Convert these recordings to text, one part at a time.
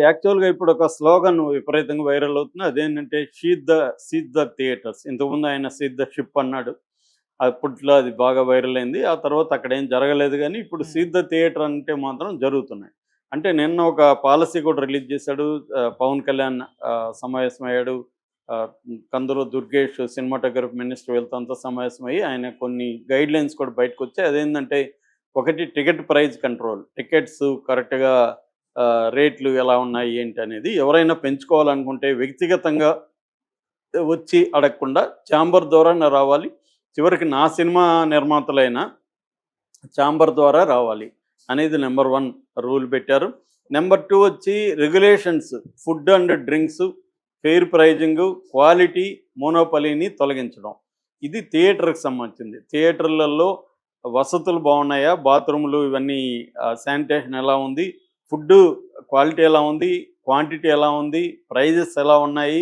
యాక్చువల్‌గా ఇప్పుడు ఒక స్లోగన్ విపరీతంగా వైరల్ అవుతుంది. అదేంటంటే సీజ్ ద థియేటర్స్. ఇంతకుముందు ఆయన సీజ్ ద షిప్ అన్నాడు. అప్పట్లో అది బాగా వైరల్ అయింది. ఆ తర్వాత అక్కడేం జరగలేదు గానీ, ఇప్పుడు హ్మ్. సీజ్ ద థియేటర్ అంటే మాత్రం జరుగుతున్నాయి. అంటే నిన్న ఒక పాలిసీ కూడా రిలీజ్ చేశాడు. పవన్ కళ్యాణ్ సమావేశమయ్యాడు. కందులు దుర్గేష్ సినిమాటోగ్రఫీ మినిస్టర్ వీళ్ళతో సమావేశమయ్యి ఆయన కొన్ని గైడ్‌లైన్స్ కూడా బయటకొచ్చాయి. అదేంటంటే ఒకటి టికెట్ ప్రైస్ కంట్రోల్. టికెట్స్ కరెక్ట్‌గా రేట్లు ఎలా ఉన్నాయి ఏంటి అనేది ఎవరైనా పెంచుకోవాలనుకుంటే వ్యక్తిగతంగా వచ్చి అడగకుండా ఛాంబర్ ద్వారానే రావాలి. చివరికి నా సినిమా నిర్మాతలైన ఛాంబర్ ద్వారా రావాలి అనేది నంబర్ 1 రూల్ పెట్టారు. నంబర్ 2 వచ్చి regulations food and drinks, fair pricing, quality, మోనోపలీని తొలగించడం. ఇది థియేటర్‌కి సంబంధించింది. థియేటర్‌లలో వసతులు బాగున్నాయా? బాత్రూములు ఇవన్నీ శానిటేషన్ ఎలా ఉంది? ఫుడ్డు క్వాలిటీ ఎలా ఉంది? క్వాంటిటీ ఎలా ఉంది? ప్రైజెస్ ఎలా ఉన్నాయి?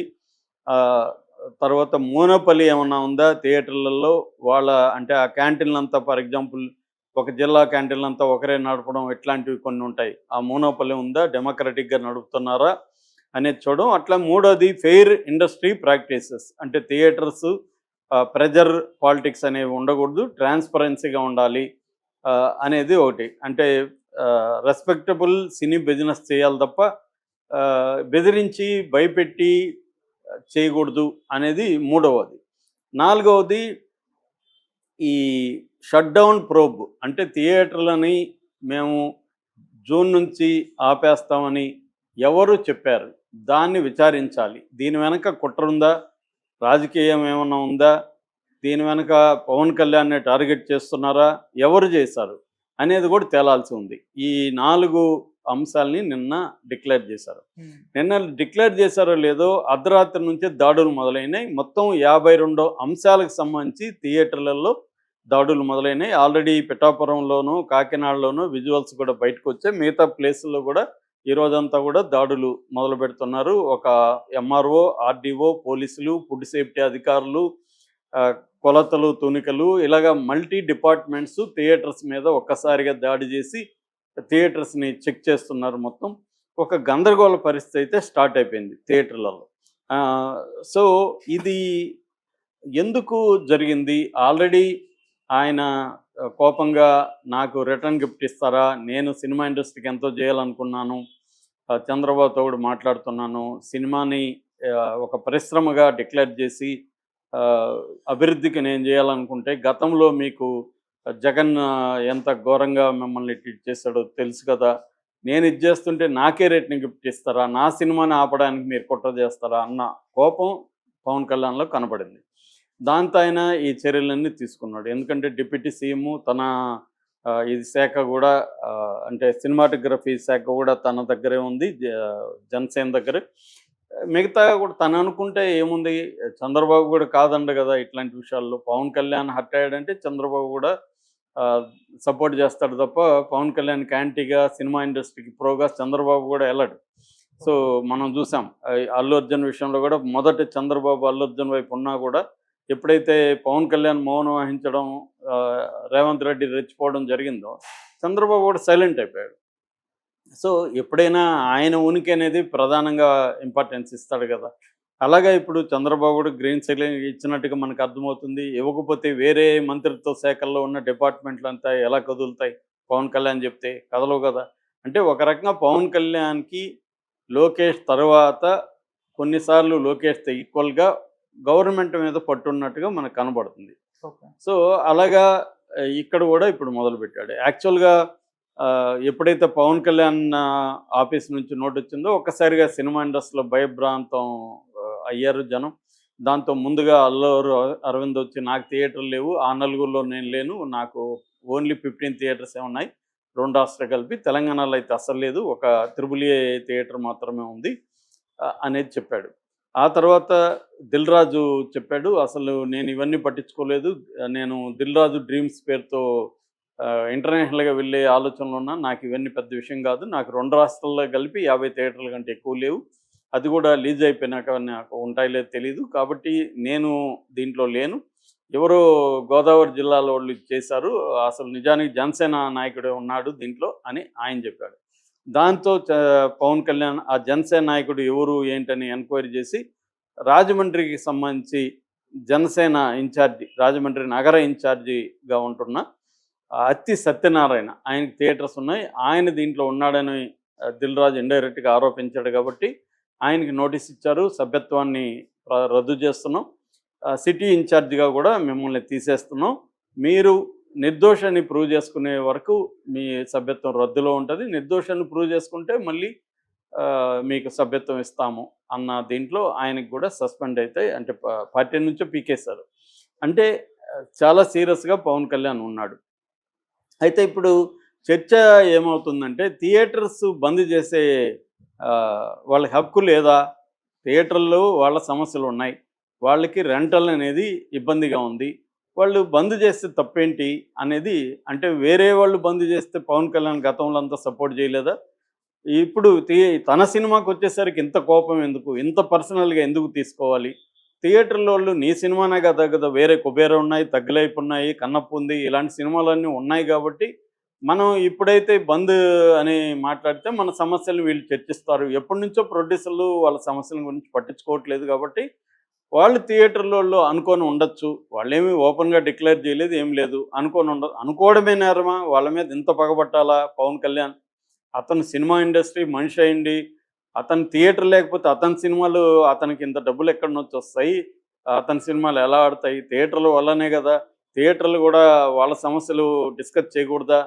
ఆహ్, తర్వాత మోనోపలి ఏమన్నా ఉందా థియేటర్‌లలో? వాళ్ళ అంటే ఆ క్యాంటీన్‌లంతా ఫర్ ఎగ్జాంపుల్ ఒక జిల్లా క్యాంటీన్‌లంతా ఒకరే నడపడం ఇట్లాంటివి కొన్ని ఉంటాయి. ఆ మోనోపలి ఉందా? డెమోక్రటిక్‌గా నడుపుతున్నారా? అనేది చూడడం. అట్లా మూడోది ఫెయిర్ ఇండస్ట్రీ ప్రాక్టీసెస్. అంటే థియేటర్స్ ప్రెజర్ పాలిటిక్స్ అనేవి ఉండకూడదు. ట్రాన్స్‌పరెన్సీగా ఉండాలి అనేది ఒకటి. అంటే రెస్పెక్టబుల్ సినీ బిజినెస్ చేయాలి తప్ప బెదిరించి, భయపెట్టి చేయకూడదు అనేది మూడవది. నాలుగవది ఈ షట్‌డౌన్ ప్రోబ్. అంటే థియేటర్‌లని మేము జూన్ నుంచి ఆపేస్తామని ఎవరు చెప్పారు? దాన్ని విచారించాలి. దీని వెనక కుట్రుందా? రాజకీయం ఏమన్నా ఉందా? దీని వెనక పవన్ కళ్యాణ్‌ని టార్గెట్ చేస్తున్నారా? ఎవరు చేశారు? అనేది కూడా తేలాల్సి ఉంది. ఈ 4 అంశాల్ని నిన్న డిక్లేర్ చేశారు. హ్మ్. నిన్న డిక్లేర్ చేశారో లేదో అర్ధరాత్రి నుంచే దాడులు మొదలైనాయి. మొత్తం 52 అంశాలకు సంబంధించి థియేటర్లలో దాడులు మొదలైనాయి. ఆల్రెడీ పిఠాపురంలోను, కాకినాడలోను విజువల్స్ కూడా బయటకొచ్చాయి. మిగతా ప్లేసుల్లో కూడా ఈ రోజంతా కూడా దాడులు మొదలుపెడుతున్నారు. ఒక ఎంఆర్ఓ, ఆర్డీఓ, పోలీసులు, ఫుడ్ సేఫ్టీ అధికారులు, ఆహ్, కొలతలు, తునికలు ఇలాగ మల్టీ డిపార్ట్మెంట్స్ థియేటర్స్ మీద ఒక్కసారిగా దాడి చేసి థియేటర్స్‌ని చెక్ చేస్తున్నారు మొత్తం. ఒక గందరగోళ పరిస్థితి అయితే స్టార్ట్ అయిపోయింది థియేటర్లలో. ఆహ్, సో, ఇది ఎందుకు జరిగింది? ఆల్రెడీ ఆయన కోపంగా నాకు రిటర్న్ గిఫ్ట్ ఇస్తారా? నేను సినిమా ఇండస్ట్రీకి ఎంతో చేయాలనుకున్నాను. చంద్రబాబుతో కూడా మాట్లాడుతున్నాను. సినిమాని ఒక పరిశ్రమగా డిక్లేర్ చేసి ఆహ్, అభివృద్ధికి నేను చేయాలనుకుంటే గతంలో మీకు జగన్ ఎంత ఘోరంగా మిమ్మల్ని ట్రీట్ చేశాడో తెలుసు కదా! నేను ఇది చేస్తుంటే నాకే రిటర్న్ గిఫ్ట్ ఇస్తారా? నా సినిమాని ఆపడానికి మీరు కుట్ర చేస్తారా? అన్న కోపం పవన్ కళ్యాణ్‌లో కనపడింది. దాంతో ఆయన ఈ చర్యలన్నీ తీసుకున్నాడు. ఎందుకంటే డిప్యూటీ సీఎం తన ఇది శాఖ గూడా అంటే సినిమాటోగ్రఫీ శాఖ గూడా తన దగ్గరే ఉంది. జనసేన దగ్గరే. మిగతా కూడా తను అనుకుంటే ఏముంది చంద్రబాబు గూడా కాదనడు గదా! ఇట్లాంటి విషయాల్లో. పవన్ కళ్యాణ్ హర్ట్ అయ్యాడంటే చంద్రబాబు గూడా ఆహ్, సపోర్ట్ చేస్తాడు తప్ప పవన్ కళ్యాణ్‌కి యాంటీగా సినిమా ఇండస్ట్రీకి ప్రోగా చంద్రబాబు గూడా ఎళ్ళడు. So, okay. మనం జూసాం. అల్లు అర్జున్ విషయంలో గూడా మొదట చంద్రబాబు అల్లు అర్జున్ వైపు ఉన్నా గూడా ఎప్పుడైతే పవన్ కళ్యాణ్ మౌనం వహించడం, ఆహ్, రేవంత్ రెడ్డి రెచ్చిపోవడం జరిగిందో, చంద్రబాబు కూడా సైలెంట్ అయిపోయాడు. సో, ఎప్పుడైనా ఆయన ఉనికి అనేది ప్రధానంగా ఇంపార్టెన్స్ ఇస్తాడు గదా! అలాగా ఇప్పుడు చంద్రబాబు కూడా గ్రీన్ సిగ్నల్ ఇచ్చినట్టుగా మనకు అర్థమవుతుంది. ఇవ్వకపోతే వేరే మంత్రిత్వ శాఖల్లో ఉన్న డిపార్ట్మెంట్‌లంతా ఎలా కదులుతాయి? పవన్ కళ్యాణ్ చెప్తే కదలవు గదా! అంటే ఒక రకంగా పవన్ కళ్యాణ్‌కి లోకేష్ తర్వాత కొన్నిసార్లు లోకేష్‌తో ఈక్వల్‌గా గవర్నమెంట్ మీద పట్టున్నట్టుగా మనకు కనబడుతుంది. ఓకే. సో, అలాగా ఇక్కడ గూడా ఇప్పుడు మొదలుపెట్టాడు. యాక్చువల్‌గా ఎప్పుడైతే పవన్ కళ్యాణ్ ఆఫీస్ నుంచి నోటొచ్చిందో ఒక్కసారిగా సినిమా ఇండస్ట్రీలో భయభ్రాంతం అయ్యారు జనం. దాంతో ముందుగా అరవింద్ వచ్చి నాకు థియేటర్లు లేవు. ఆ నలుగురిలో నేను లేను. నాకు ఓన్లీ 15 థియేటర్సే ఉన్నాయి. 2 రాష్ట్రాలు కలిపి. తెలంగాణలో అయితే అస్సలు లేదు. ఒక త్రిబుల్ ఏ థియేటర్ మాత్రమే ఉంది అనేది చెప్పాడు. ఆ తర్వాత 'దిల్ రాజు' చెప్పాడు. అసలు నేను ఇవన్నీ పట్టించుకోలేదు. నేను 'దిల్ రాజు డ్రీమ్స్' పేరుతో ఇంటర్నేషనల్‌గా వెళ్ళే ఆలోచనలో ఉన్నాను. నాకు ఇవన్నీ పెద్ద విషయం కాదు. నాకు 2 రాష్ట్రాల్లో కలిపి 50 థియేటర్ల కంటే ఎక్కువ లేవు. అది కూడా రిలీజ్ అయిపోయినాక నాకు ఉంటాయో లేదో తెలీదు. కాబట్టి నేను దీంట్లో లేను. ఎవరో గోదావరి జిల్లాలో వాళ్ళు ఇది చేశారు. అసలు నిజానికి జనసేన నాయకుడే ఉన్నాడు దీంట్లో అని ఆయన చెప్పాడు. దాంతో పవన్ కళ్యాణ్ ఆ జనసేన నాయకుడు ఎవరు ఏంటని ఎంక్వైరీ చేసి రాజమండ్రికి సంబంధించి జనసేన ఇన్ఛార్జి, రాజమండ్రి నగర ఇన్ఛార్జిగా ఉంటున్న అత్తి సత్యనారాయణ, ఆయనకి థియేటర్స్ ఉన్నాయి, ఆయన దీంట్లో ఉన్నాడని దిల్ రాజు ఇండైరెక్ట్గా ఆరోపించాడు కాబట్టి ఆయనకి నోటీస్ ఇచ్చారు. సభ్యత్వాన్ని రద్దు చేస్తున్నాం, సిటీ ఇన్ఛార్జిగా కూడా మిమ్మల్ని తీసేస్తున్నాం, మీరు నిర్దోషాన్ని ప్రూవ్ చేసుకునే వరకు మీ సభ్యత్వం రద్దులో ఉంటుంది, నిర్దోషాన్ని ప్రూవ్ చేసుకుంటే మళ్ళీ మీకు సభ్యత్వం ఇస్తాము అన్న దీంట్లో ఆయనకి కూడా సస్పెండ్ అయితే, అంటే పార్టీ నుంచే పీకేశారు. అంటే చాలా సీరియస్గా పవన్ కళ్యాణ్ ఉన్నాడు. అయితే ఇప్పుడు చర్చ ఏమవుతుందంటే, థియేటర్స్ బంద్ చేసే వాళ్ళకి హక్కు లేదా? థియేటర్లు వాళ్ళ సమస్యలు ఉన్నాయి, వాళ్ళకి రెంటల్ అనేది ఇబ్బందిగా ఉంది, వాళ్ళు బంద్ చేస్తే తప్పేంటి అనేది. అంటే వేరే వాళ్ళు బంద్ చేస్తే పవన్ కళ్యాణ్ గతంలో అంతా సపోర్ట్ చేయలేదా? ఇప్పుడు తన సినిమాకి వచ్చేసరికి ఇంత కోపం ఎందుకు, ఇంత పర్సనల్గా ఎందుకు తీసుకోవాలి? థియేటర్లో వాళ్ళు నీ సినిమానే కదా కదా, వేరే కుబేర ఉన్నాయి, తగ్గులైపు ఉన్నాయి, కన్నప్ప ఉంది, ఇలాంటి సినిమాలన్నీ ఉన్నాయి కాబట్టి మనం ఇప్పుడైతే బంద్ అని మాట్లాడితే మన సమస్యలను వీళ్ళు చర్చిస్తారు. ఎప్పటి నుంచో ప్రొడ్యూసర్లు వాళ్ళ సమస్యల గురించి పట్టించుకోవట్లేదు కాబట్టి వాళ్ళు థియేటర్లలో అనుకోని ఉండొచ్చు. వాళ్ళేమి ఓపెన్గా డిక్లేర్ చేయలేదు, ఏం లేదు, అనుకోని అనుకోవడమే నేరమా? వాళ్ళ మీద ఇంత పగబట్టాలా పవన్ కళ్యాణ్? అతను సినిమా ఇండస్ట్రీ మనిషి అయింది, అతను థియేటర్ లేకపోతే అతని సినిమాలు అతనికి ఇంత డబ్బులు ఎక్కడి నుంచి వస్తాయి, అతని సినిమాలు ఎలా ఆడతాయి? థియేటర్ల వల్లనే కదా. థియేటర్లు కూడా వాళ్ళ సమస్యలు డిస్కస్ చేయకూడదా?